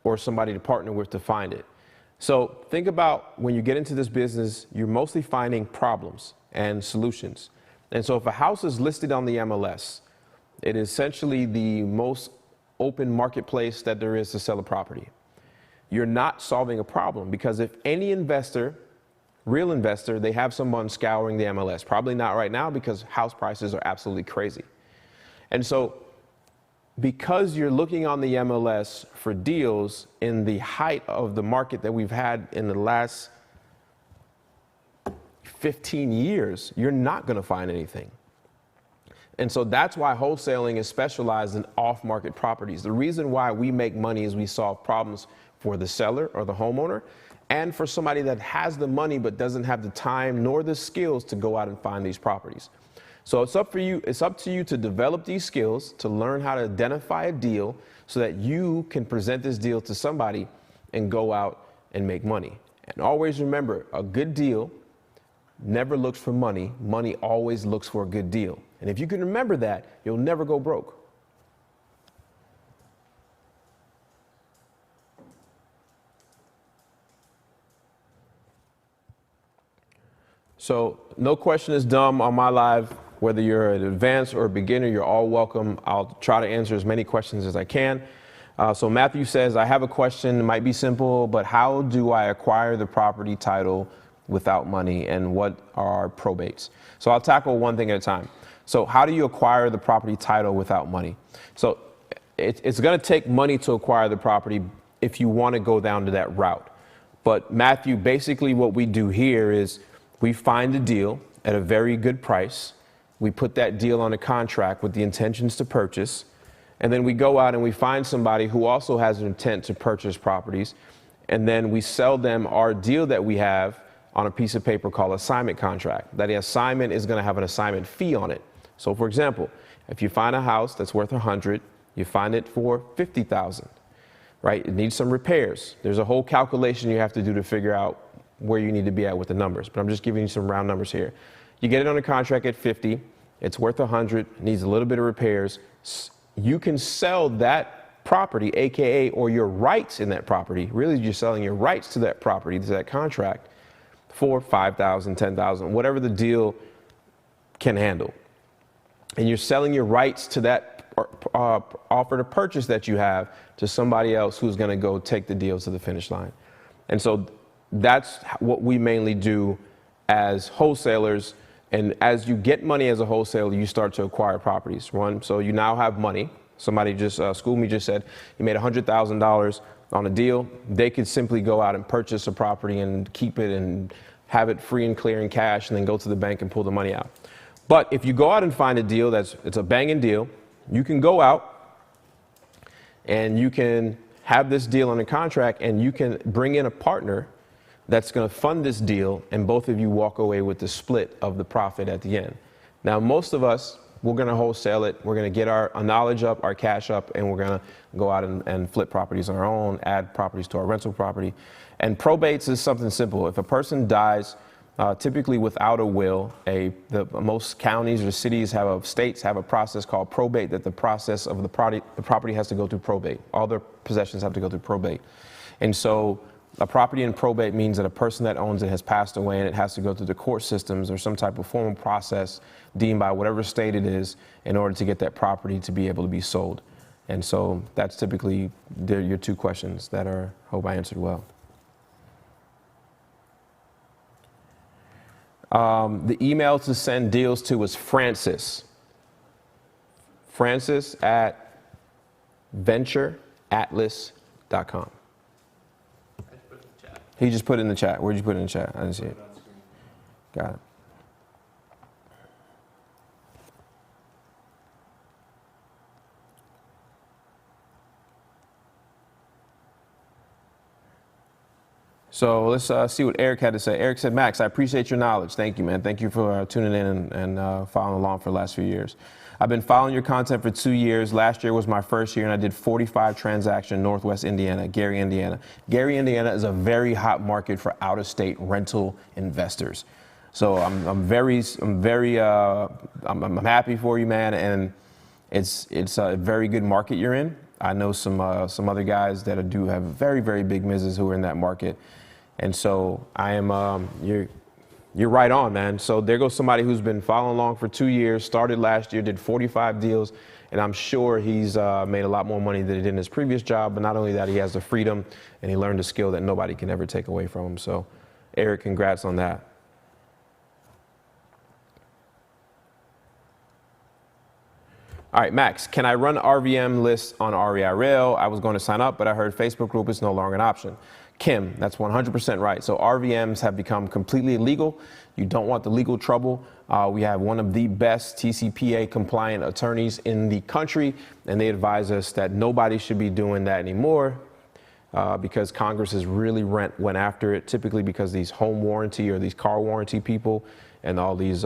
S1: or somebody to partner with to find it. So think about when you get into this business, you're mostly finding problems and solutions. And so if a house is listed on the MLS, it is essentially the most open marketplace that there is to sell a property. You're not solving a problem, because if any investor, real investor, they have someone scouring the MLS. Probably not right now, because house prices are absolutely crazy. And so because you're looking on the MLS for deals in the height of the market that we've had in the last 15 years, you're not going to find anything. And so that's why wholesaling is specialized in off-market properties. The reason why we make money is we solve problems for the seller or the homeowner, and for somebody that has the money but doesn't have the time nor the skills to go out and find these properties. So it's up to you to develop these skills, to learn how to identify a deal so that you can present this deal to somebody and go out and make money. And always remember, a good deal never looks for money. Money always looks for a good deal. And if you can remember that, you'll never go broke. So no question is dumb on my live. Whether you're an advanced or a beginner, you're all welcome. I'll try to answer as many questions as I can. So Matthew says, I have a question. It might be simple, but how do I acquire the property title without money, and what are probates? So I'll tackle one thing at a time. So how do you acquire the property title without money? So it's going to take money to acquire the property if you want to go down to that route. But Matthew, basically what we do here is we find a deal at a very good price. We put that deal on a contract with the intentions to purchase, and then we go out and we find somebody who also has an intent to purchase properties, and then we sell them our deal that we have on a piece of paper called assignment contract. That assignment is going to have an assignment fee on it. So for example, if you find a house that's worth 100, you find it for 50,000, right? It needs some repairs. There's a whole calculation you have to do to figure out where you need to be at with the numbers, but I'm just giving you some round numbers here. You get it on a contract at 50, it's worth 100, needs a little bit of repairs. You can sell that property, AKA, or your rights in that property. Really, you're selling your rights to that property, to that contract, for 5,000, 10,000, whatever the deal can handle. And you're selling your rights to that offer to purchase that you have to somebody else who's going to go take the deal to the finish line. And so that's what we mainly do as wholesalers. And as you get money as a wholesaler, you start to acquire properties. One, so you now have money. Somebody just schooled me, just said he made $100,000 on a deal. They could simply go out and purchase a property and keep it and have it free and clear in cash, and then go to the bank and pull the money out. But if you go out and find a deal it's a banging deal, you can go out and you can have this deal on a contract, and you can bring in a partner that's going to fund this deal, and both of you walk away with the split of the profit at the end. Now, most of us, we're going to wholesale it. We're going to get our knowledge up, our cash up, and we're going to go out and flip properties on our own, add properties to our rental property. And probates is something simple. If a person dies, typically without a will, most counties or cities states have a process called probate, that the process of the property has to go through probate. All their possessions have to go through probate. And so a property in probate means that a person that owns it has passed away, and it has to go through the court systems or some type of formal process deemed by whatever state it is in order to get that property to be able to be sold. And so that's typically your two questions that hope I answered well. The email to send deals to is Francis at ventureatlas.com. He just put it in the chat. Where'd you put it in the chat? I didn't see it. Got it. So let's see what Eric had to say. Eric said, Max, I appreciate your knowledge. Thank you, man. Thank you for tuning in and following along for the last few years. I've been following your content for 2 years. Last year was my first year, and I did 45 transactions in Northwest Indiana, Gary, Indiana. Gary, Indiana is a very hot market for out-of-state rental investors. So I'm happy for you, man, and it's a very good market you're in. I know some other guys that do have very, very big misses who are in that market. And so I am, you're right on, man. So there goes somebody who's been following along for 2 years, started last year, did 45 deals, and I'm sure he's made a lot more money than he did in his previous job. But not only that, he has the freedom and he learned a skill that nobody can ever take away from him. So Eric, congrats on that. All right, Max, can I run RVM lists on REIRail? I was going to sign up, but I heard Facebook group is no longer an option. Kim, that's 100% right. So RVMs have become completely illegal. You don't want the legal trouble. We have one of the best TCPA compliant attorneys in the country, and they advise us that nobody should be doing that anymore because Congress has really went after it, typically because these home warranty or these car warranty people and all these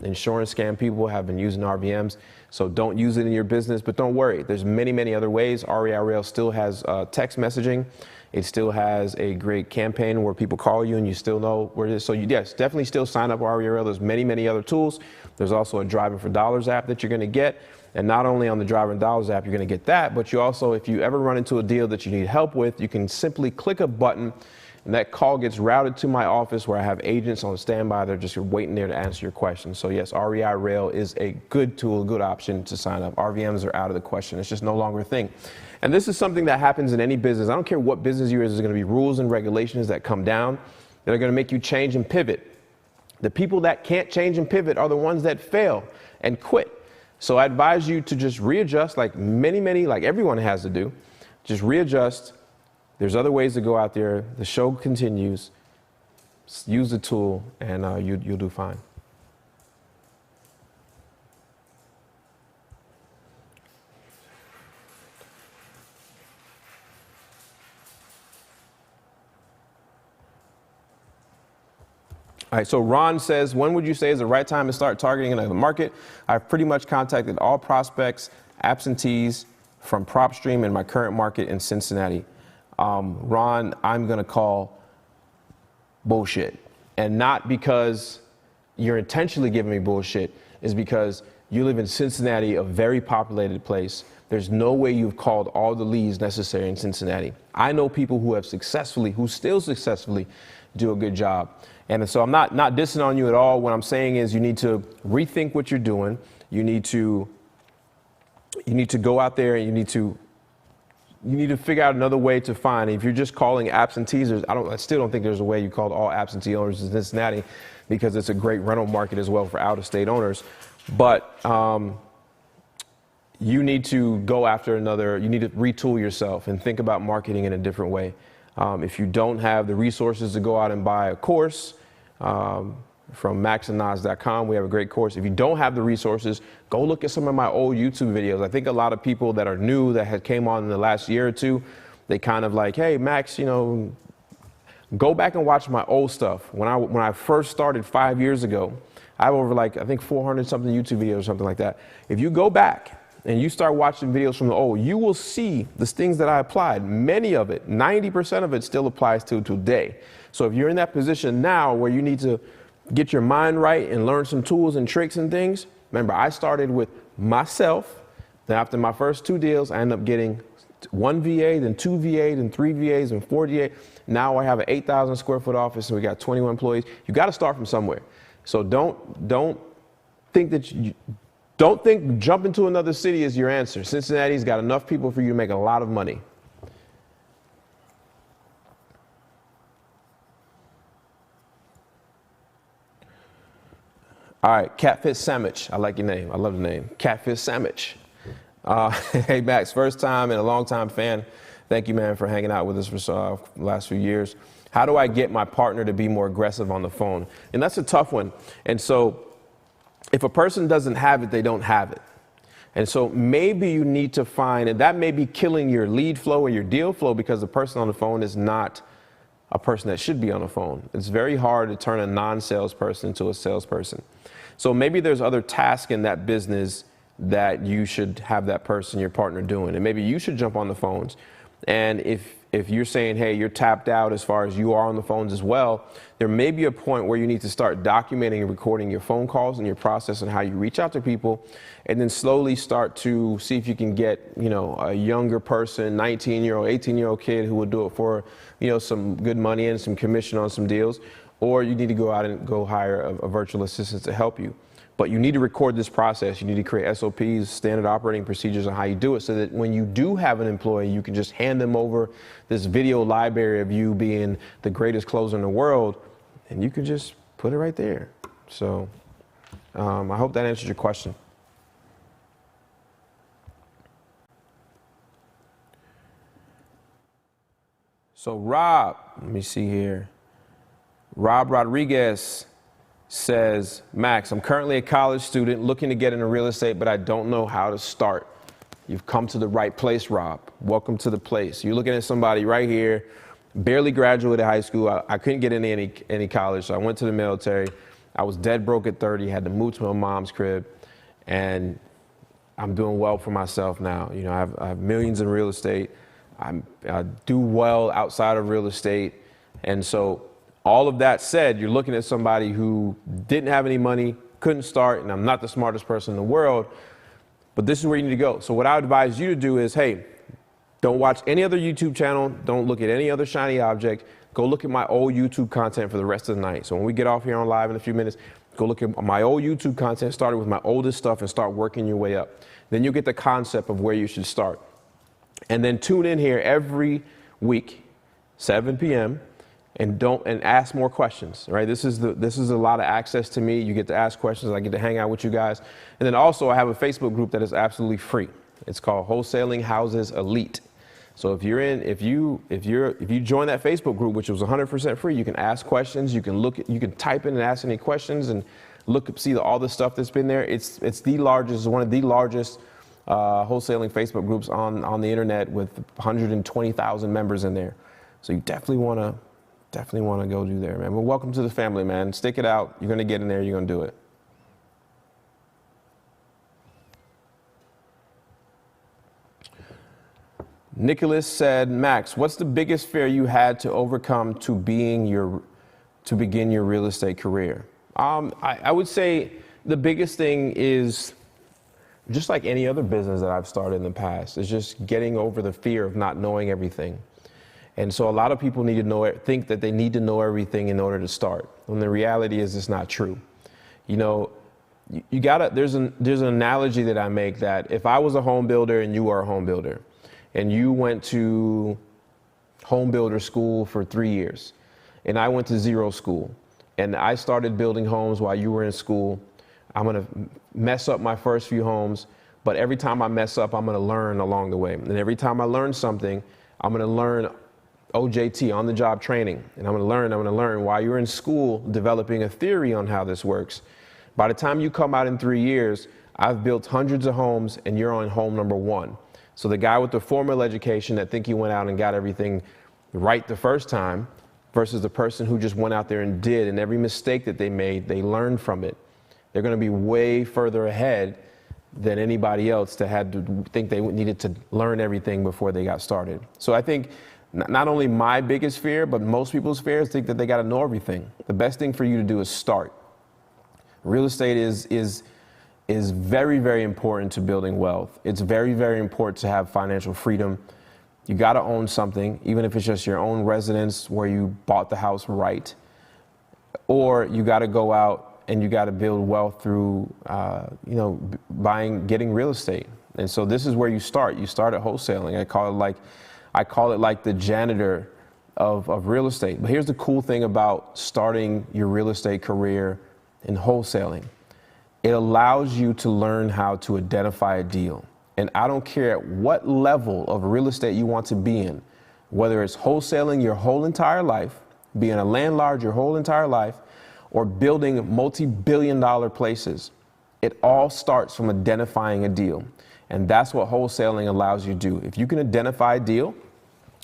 S1: insurance scam people have been using RVMs. So don't use it in your business, but don't worry. There's many, many other ways. REIRail still has text messaging. It still has a great campaign where people call you and you still know where it is. So yes, definitely still sign up REIRail. There's many, many other tools. There's also a Driving for Dollars app that you're going to get. And not only on the Driving Dollars app, you're going to get that, but you also, if you ever run into a deal that you need help with, you can simply click a button and that call gets routed to my office where I have agents on standby. They're just waiting there to answer your questions. So yes, REIRail is a good tool, a good option to sign up. RVMs are out of the question. It's just no longer a thing. And this is something that happens in any business. I don't care what business you're in, there's going to be rules and regulations that come down that are going to make you change and pivot. The people that can't change and pivot are the ones that fail and quit. So I advise you to just readjust like like everyone has to do. Just readjust. There's other ways to go out there. The show continues. Use the tool and you'll do fine. All right, so Ron says, when would you say is the right time to start targeting another market? I've pretty much contacted all prospects, absentees from Propstream in my current market in Cincinnati. Ron, I'm going to call bullshit. And not because you're intentionally giving me bullshit, is because you live in Cincinnati, a very populated place. There's no way you've called all the leads necessary in Cincinnati. I know people who have who still successfully do a good job. And so I'm not dissing on you at all. What I'm saying is you need to rethink what you're doing. You need to go out there and you need to figure out another way to find. If you're just calling absentees, I still don't think there's a way you call all absentee owners in Cincinnati because it's a great rental market as well for out-of-state owners. But you need to go after you need to retool yourself and think about marketing in a different way. If you don't have the resources to go out and buy a course from maxandnas.com, we have a great course. If you don't have the resources, go look at some of my old YouTube videos. I think a lot of people that are new that had came on in the last year or two, they kind of like, hey, Max, go back and watch my old stuff. When I first started 5 years ago, I have over I think 400 something YouTube videos or something like that. If you go back and you start watching videos from the old, you will see the things that I applied. Many of it, 90% of it still applies to today. So if you're in that position now where you need to get your mind right and learn some tools and tricks and things, remember, I started with myself. Then after my first 2 deals, I ended up getting 1 VA, then 2 VA, then 3 VAs, and 4 VA. Now I have an 8,000 square foot office and we got 21 employees. You got to start from somewhere. So don't think jump into another city is your answer. Cincinnati's got enough people for you to make a lot of money. All right, Catfish Sandwich. I like your name. I love the name. Catfish Sandwich. Hey, Max, first time and a long time fan. Thank you, man, for hanging out with us for the last few years. How do I get my partner to be more aggressive on the phone? And that's a tough one. And so if a person doesn't have it, they don't have it. And so maybe you need to find, and that may be killing your lead flow or your deal flow because the person on the phone is not a person that should be on the phone. It's very hard to turn a non-salesperson into a salesperson. So maybe there's other tasks in that business that you should have that person, your partner, doing. And maybe you should jump on the phones. And if if you're saying, hey, you're tapped out as far as you are on the phones as well, there may be a point where you need to start documenting and recording your phone calls and your process and how you reach out to people, and then slowly start to see if you can get, a younger person, 19-year-old, 18-year-old kid who will do it for, some good money and some commission on some deals, or you need to go out and go hire a virtual assistant to help you. But you need to record this process. You need to create SOPs, standard operating procedures on how you do it, so that when you do have an employee, you can just hand them over this video library of you being the greatest closer in the world, and you can just put it right there. So I hope that answers your question. So Rob, let me see here. Rob Rodriguez says, Max, I'm currently a college student looking to get into real estate, but I don't know how to start. You've come to the right place, Rob. Welcome to the place. You're looking at somebody right here, barely graduated high school. I couldn't get into any college, so I went to the military. I was dead broke at 30, had to move to my mom's crib, and I'm doing well for myself now. I have millions in real estate. I do well outside of real estate, and so all of that said, you're looking at somebody who didn't have any money, couldn't start, and I'm not the smartest person in the world, but this is where you need to go. So what I would advise you to do is, hey, don't watch any other YouTube channel. Don't look at any other shiny object. Go look at my old YouTube content for the rest of the night. So when we get off here on live in a few minutes, go look at my old YouTube content, started with my oldest stuff, and start working your way up. Then you'll get the concept of where you should start. And then tune in here every week, 7 p.m., and ask more questions, right? This is a lot of access to me. You get to ask questions. I get to hang out with you guys. And then also I have a Facebook group that is absolutely free. It's called Wholesaling Houses Elite. So if you join that Facebook group, which was 100% free, you can ask questions. You can type in and ask any questions and see all the stuff that's been there. It's one of the largest wholesaling Facebook groups on the internet, with 120,000 members in there. So you definitely want to go do there, man. Well, welcome to the family, man. Stick it out. You're going to get in there. You're going to do it. Nicholas said, Max, what's the biggest fear you had to overcome to begin your real estate career? I would say the biggest thing is, just like any other business that I've started in the past, is just getting over the fear of not knowing everything. And so a lot of people think that they need to know everything in order to start, when the reality is it's not true. There's an analogy that I make, that if I was a home builder and you were a home builder, and you went to home builder school for 3 years, and I went to zero school, and I started building homes while you were in school, I'm going to mess up my first few homes, but every time I mess up, I'm going to learn along the way. And every time I learn something, I'm going to learn OJT, on the job training. And I'm going to learn while you're in school, developing a theory on how this works. By the time you come out in 3 years, I've built hundreds of homes and you're on home number 1. So the guy with the formal education that think he went out and got everything right the first time, versus the person who just went out there and did, and every mistake that they made, they learned from it. They're going to be way further ahead than anybody else that had to think they needed to learn everything before they got started. So I think not only my biggest fear, but most people's fears think that they got to know everything. The best thing for you to do is start. Real estate is very, very important to building wealth. It's very, very important to have financial freedom. You got to own something, even if it's just your own residence where you bought the house right. Or you got to go out and you got to build wealth through, getting real estate. And so this is where you start. You start at wholesaling. I call it like the janitor of real estate. But here's the cool thing about starting your real estate career in wholesaling. It allows you to learn how to identify a deal. And I don't care at what level of real estate you want to be in, whether it's wholesaling your whole entire life, being a landlord your whole entire life, or building multi-billion-dollar places. It all starts from identifying a deal. And that's what wholesaling allows you to do. If you can identify a deal,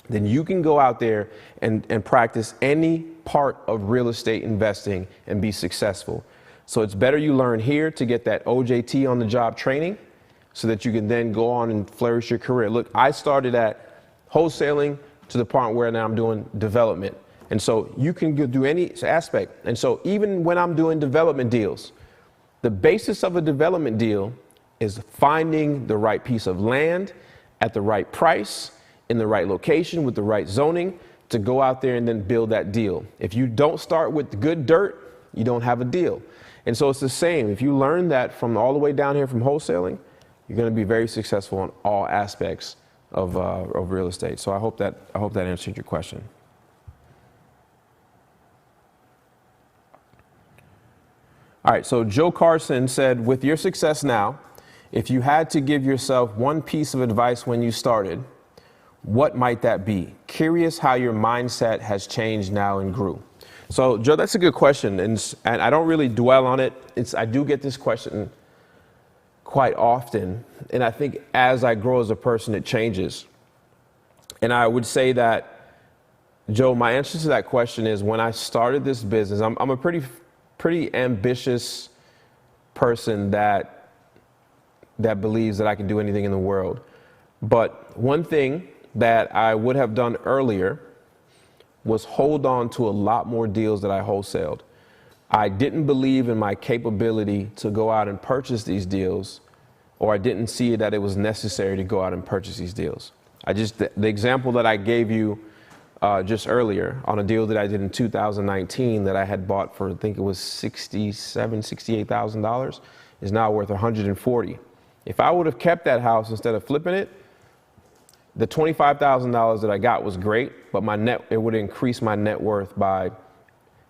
S1: then you can go out there and practice any part of real estate investing and be successful. So it's better you learn here to get that OJT, on the job training, so that you can then go on and flourish your career. Look, I started at wholesaling to the point where now I'm doing development. And so you can do any aspect. And so even when I'm doing development deals, the basis of a development deal is finding the right piece of land at the right price, in the right location, with the right zoning, to go out there and then build that deal. If you don't start with good dirt, you don't have a deal. And so it's the same. If you learn that from all the way down here from wholesaling, you're going to be very successful in all aspects of real estate. So I hope that answered your question. All right, so Joe Carson said, with your success now, if you had to give yourself one piece of advice when you started, what might that be? Curious how your mindset has changed now and grew. So Joe, that's a good question, and I don't really dwell on it. I do get this question quite often, and I think as I grow as a person, it changes. And I would say that, Joe, my answer to that question is when I started this business, I'm a pretty ambitious person that believes that I can do anything in the world. But one thing that I would have done earlier was hold on to a lot more deals that I wholesaled. I didn't believe in my capability to go out and purchase these deals, or I didn't see that it was necessary to go out and purchase these deals. The example that I gave you just earlier on a deal that I did in 2019 that I had bought for, I think it was $68,000 is now worth $140,000. If I would have kept that house instead of flipping it, the $25,000 that I got was great, but it would increase my net worth by,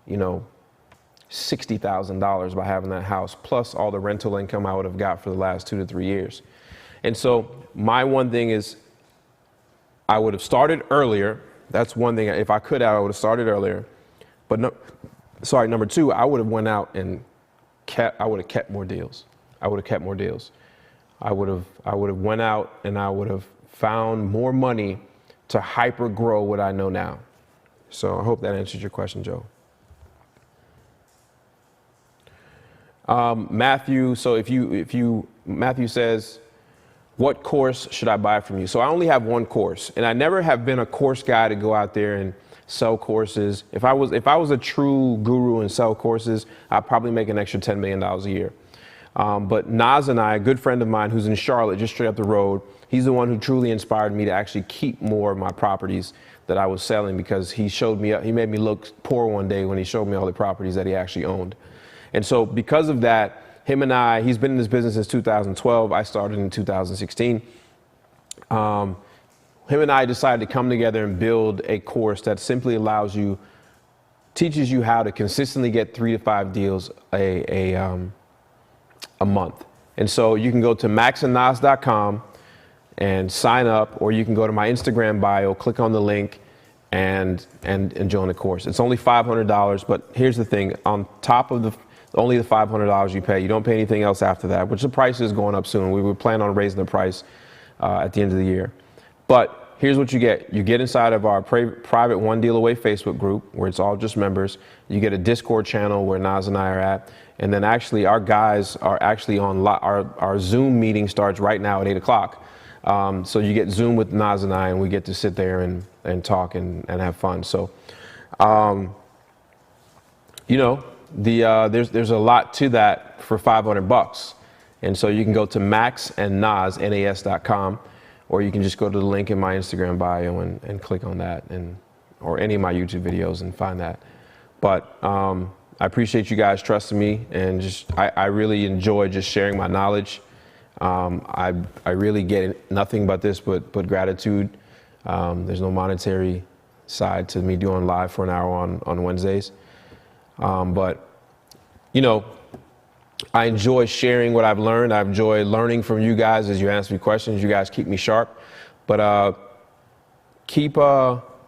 S1: $60,000 by having that house, plus all the rental income I would have got for the last 2 to 3 years. And so my one thing is I would have started earlier. That's one thing. If I could have, I would have started earlier. But number two, I would have went out and kept more deals. I would have went out and I would have found more money to hyper grow what I know now. So I hope that answers your question, Joe. Matthew, so Matthew says, what course should I buy from you? So I only have one course, and I never have been a course guy to go out there and sell courses. If I was a true guru and sell courses, I'd probably make an extra $10 million a year. But Naz and I, a good friend of mine who's in Charlotte, just straight up the road, he's the one who truly inspired me to actually keep more of my properties that I was selling, because he made me look poor one day when he showed me all the properties that he actually owned. And so because of that, he's been in this business since 2012. I started in 2016. Him and I decided to come together and build a course that simply teaches you how to consistently get 3 to 5 deals a month. And so you can go to maxandnaz.com and sign up, or you can go to my Instagram bio, click on the link, and join the course. It's only $500, but here's the thing: on top of only the $500 you pay, you don't pay anything else after that, which the price is going up soon. We plan on raising the price at the end of the year. But here's what you get. You get inside of our private One Deal Away Facebook group, where it's all just members. You get a Discord channel where Naz and I are at. And then actually our guys are actually on our Zoom meeting starts right now at 8 o'clock. So you get Zoom with Naz and I, and we get to sit there and talk and have fun. So, there's a lot to that for $500. And so you can go to maxandnaz.com, or you can just go to the link in my Instagram bio and click on that, or any of my YouTube videos and find that. But I appreciate you guys trusting me, and I really enjoy just sharing my knowledge. I really get nothing but this but gratitude. There's no monetary side to me doing live for an hour on Wednesdays. But I enjoy sharing what I've learned. I enjoy learning from you guys as you ask me questions. You guys keep me sharp. But keep up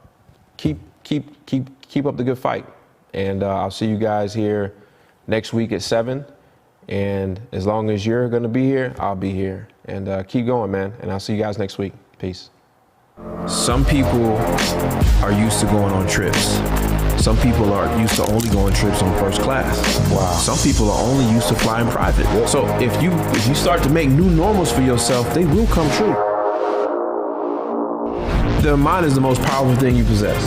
S1: the good fight. And I'll see you guys here next week at 7. And as long as you're going to be here, I'll be here. And keep going, man. And I'll see you guys next week. Peace. Some people are used to going on trips. Some people are used to only going trips on first class. Wow. Some people are only used to flying private. Yep. So if you start to make new normals for yourself, they will come true. the mind is the most powerful thing you possess.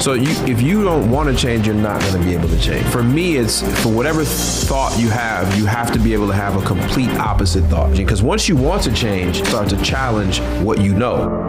S1: So if you don't want to change, you're not going to be able to change. For me, it's for whatever thought you have to be able to have a complete opposite thought. Because once you want to change, start to challenge what you know.